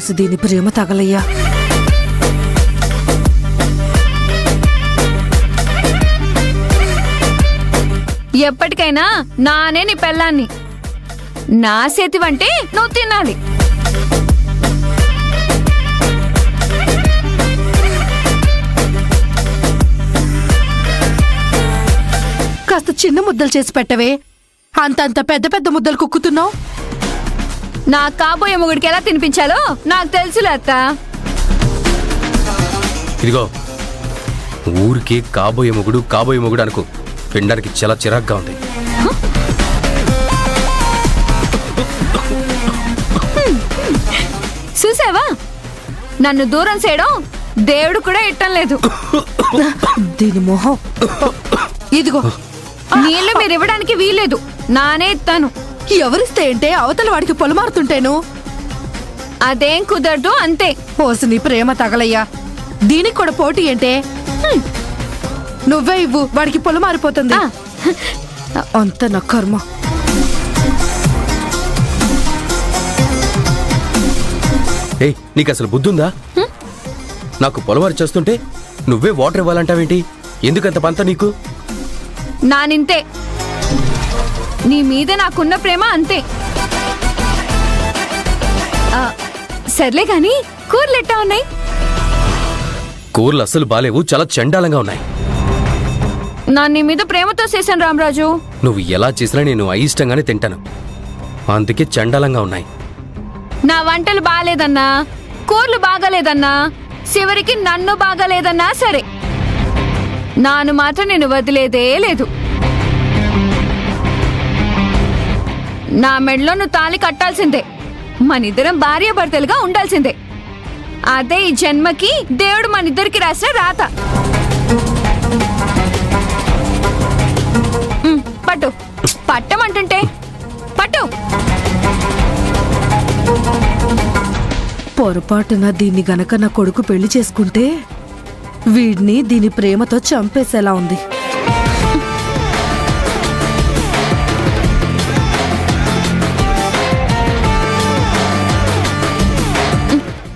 OC దీని ప్రేమ తగలయ్యా. ఎప్పటికైనా నానే నీ పెళ్ళాన్ని. నా చేతివంటే నువ్వు తినాలి. కాస్త చిన్న ముద్దలు చేసి పెట్టవే, అంతంత పెద్ద పెద్ద ముద్దలు కుక్కుతున్నావు. నా కాబోయే మొగుడికి ఎలా తినిపించాలో నాకు తెలుసులే అత్త. ఇదిగో, ఊరికి కాబోయే మొగుడు అనుకో, వినడానికి చాలా చిరాగ్గా ఉంది. చూసావా, నన్ను దూరం చేయడం దేవుడు కూడా ఇట్టం లేదు. దీని మొహం. ఇదిగో, నీళ్లు మీరు ఇవ్వడానికి వీలేదు, నానే ఇస్తాను. ఎవరిస్తే ఏంటే, అవతల వాడికి పొలమారుతుంటేను. అదేం కుదరదు అంతే. ఓసి నీ ప్రేమ తగలయ్యా, దీనికి కూడా పోటీ ఏంటే. నువ్వే ఇవ్వు, వాడికి పొలమారిపోతుంది. అంత నా కర్మ. ఏయ్, నీకు అసలు బుద్ధుందా? నాకు పొలవారి చేస్తుంటే నువ్వే వాటర్ ఇవ్వాలంటావేంటి? ఎందుకంత పంత నీకు? నానింతే, నీ మీద నాకున్న ప్రేమ అంతే. సర్లే గాని కూరలు ఎట్టా ఉన్నాయి? కూరలు అస్సలు బాలేవు, చాలా చండాలంగా ఉన్నాయి. నా నీ మీద ప్రేమతో చేశాను రామరాజు. నువ్వు ఎలా చేసినా నేను అయిష్టంగానే తింటాను, అందుకే చండాలంగా ఉన్నాయి. నా వంటలు బాగాలేదన్నా, కూరలు బాగాలేదన్నా, చివరికి నన్ను బాగాలేదన్నా సరే, నాను మాత్రం నేను వదిలేదే లేదు. నా మెడలో నువ్వు తాళి కట్టాల్సిందే, మనిద్దరం భార్యాభర్తలుగా ఉండాల్సిందే. అదే ఈ జన్మకి దేవుడు మనిద్దరికి రాసిన రాత. పట్టు, పట్టమంటుంటే పట్టు. పొరపాటున దీన్ని గనక నా కొడుకు పెళ్లి చేసుకుంటే వీడిని దీని ప్రేమతో చంపేసేలా ఉంది.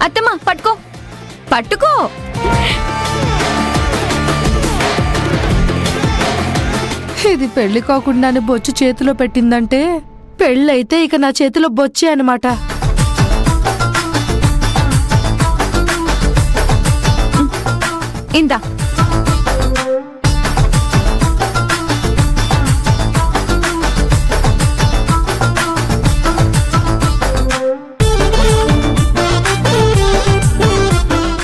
అత్తమ్మా పట్టుకో, పట్టుకో. ఇది పెళ్లి కాకుండానే బొచ్చు చేతిలో పెట్టిందంటే పెళ్ళైతే ఇక నా చేతిలో బొచ్చే అన్నమాట. ఇందా,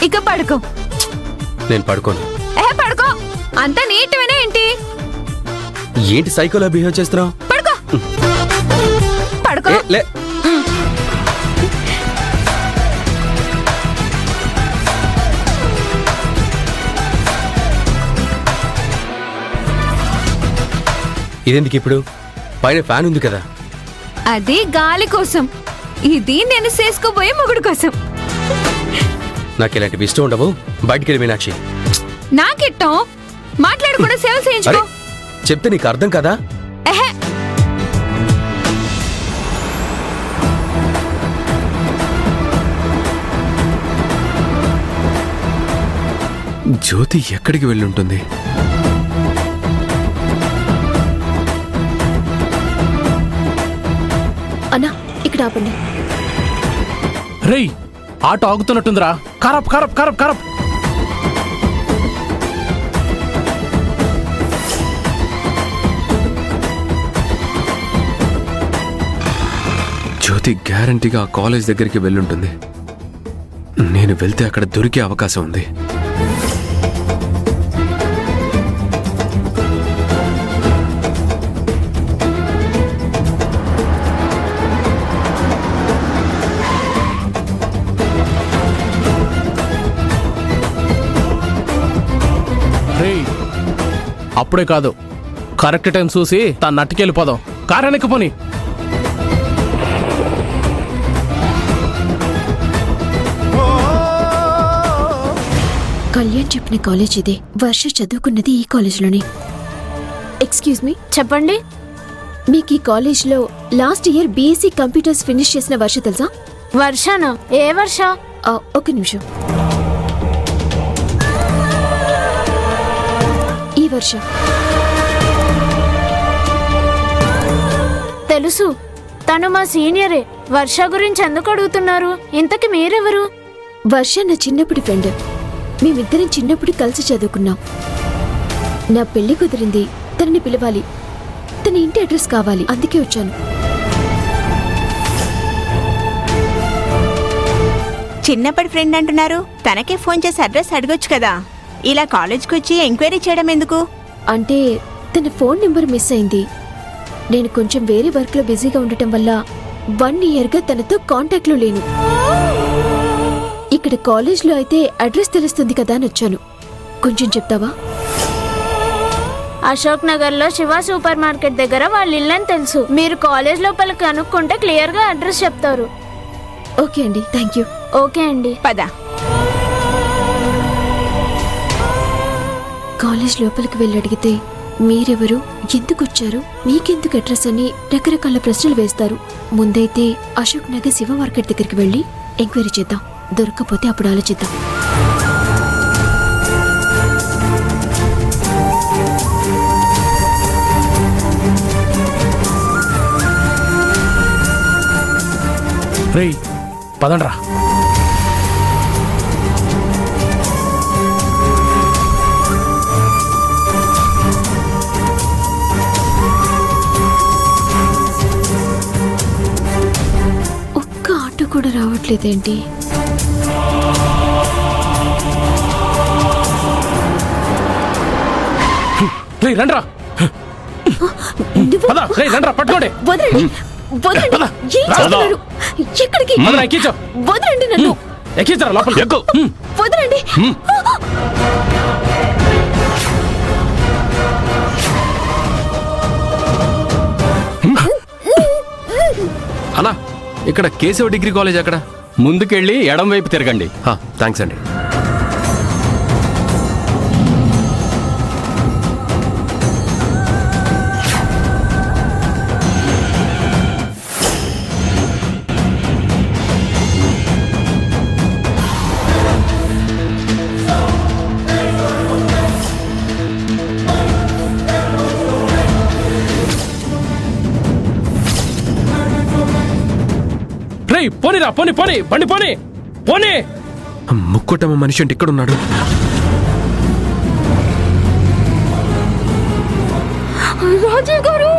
ఇక పడుకో. నేను పడుకోను. పడుకో, అంత నీట్వేనా ఏంటి? ఏంటి సైకోలా బిహేవ్ చేస్తున్నావు? పడుకో, పడుకో. లే, ఇదెందుకు ఇప్పుడు? పైన ఫ్యాన్ ఉంది కదా. అది గాలి కోసం, ఇది నేను చేసుకోబోయే మొగుడు కోసం. నాకు ఇలాంటివి ఇష్టం ఉండవు. బయటికి వెళ్ళి మీనాక్షి. నాకిట్టం మాట్లాడకుండా సేవ చేయించుకో. చెప్తే నీకు అర్థం కదా? జ్యోతి ఎక్కడికి వెళ్ళుంటుంది? అన్నా, ఇక్కడ ఆపండి. రేయ్, ఆటో ఆగుతున్నట్టుందిరా. కరప్ కరప్ కరప్ కరప్. జ్యోతి గ్యారంటీగా ఆ కాలేజ్ దగ్గరికి వెళ్ళుంటుంది. నేను వెళ్తే అక్కడ దొరికే అవకాశం ఉంది. రేయ్, అప్పుడే కాదు, కరెక్ట్ టైం చూసి తా నట్టుకెళ్ళిపోదాం. కారెనక్కి పోని. కళ్యాణ్ చెప్పిన కాలేజ్ ఇదే. వర్ష చదువుకున్నది ఈ కాలేజ్లోనే. ఎక్స్క్యూజ్ మీ, చెప్పండి. మీకు ఈ కాలేజ్లో last year BSc computers finish చేసిన వర్ష తెలుసా? వర్షనా? ఏ వర్ష? ఒక నిమిషం. ఈ వర్ష. తెలుసు, తను మా సీనియరే. వర్ష గురించి ఎందుకు అడుగుతున్నారు? ఇంతకి మీరెవరు? వర్ష నా చిన్నప్పటి ఫ్రెండ్. మేమిద్దరం చిన్నప్పుడు కలిసి చదువుకున్నాం. నా పెళ్లి కుదిరింది, తనని పిలవాలి. తన ఇంటి అడ్రస్ కావాలి, అందుకే వచ్చాను. చిన్నప్పటి ఫ్రెండ్ అంటున్నారు. తనకే ఫోన్ చేసి అడ్రస్ అడగొచ్చు కదా. ఇలా కాలేజ్కి వచ్చి ఎంక్వైరీ చేయడం ఎందుకు? అంటే తన ఫోన్ నెంబర్ మిస్ అయింది. నేను కొంచెం వేరే వర్క్లో బిజీగా ఉండటం వల్ల 1 ఇయర్గా తనతో కాంటాక్ట్లో లేను. ఇక్కడ కాలేజ్లో అయితే అడ్రస్ తెలుస్తుంది కదా అని వచ్చాను. కొంచెం చెప్తావా? అశోక్ నగర్ లో శివ సూపర్ మార్కెట్ దగ్గర వాళ్ళ ఇల్లని తెలుసు. మీరు కాలేజ్ లోపల కనుక్కుంటే క్లియర్ గా అడ్రస్ చెప్తారు. ఓకే అండి, థ్యాంక్ యూ. ఓకే అండి. పద. కాలేజ్ లోపలికి వెళ్ళి అడిగితే మీరెవరు, ఎందుకు వచ్చారు, మీకెందుకు అడ్రస్ అని రకరకాల ప్రశ్నలు వేస్తారు. ముందైతే అశోక్ నగర్ శివ మార్కెట్ దగ్గరికి వెళ్ళి ఎంక్వైరీ చేద్దాం. దొరకకపోతే అప్పుడు ఆలోచిద్దాం. రేయ్ పదండ్రా. ఒక్క ఆటో కూడా రావట్లేదేంటి? రేయ్ రండ్రా. పద. రేయ్ రండ్రా, పట్టుకోండి. వదలండి, వదలండి. ఏం చేస్తున్నారు? ఎక్కడికి? పదరా, ఎక్కించు. వదలండి నన్ను. ఎక్కించరా లోపల. ఎక్కు. వదలండి. అన్నా, ఇక్కడ కేశవ డిగ్రీ కాలేజ్ అక్కడ. ముందుకెళ్ళి ఎడం వైపు తిరగండి. థ్యాంక్స్ అండి. రేయ్ పోనీరా, పోనీ పోనీ, బండి పోనీ, పోనీ. ముక్కోటమ్మ మనిషి అంటే ఎక్కడున్నాడు? రాజు గారు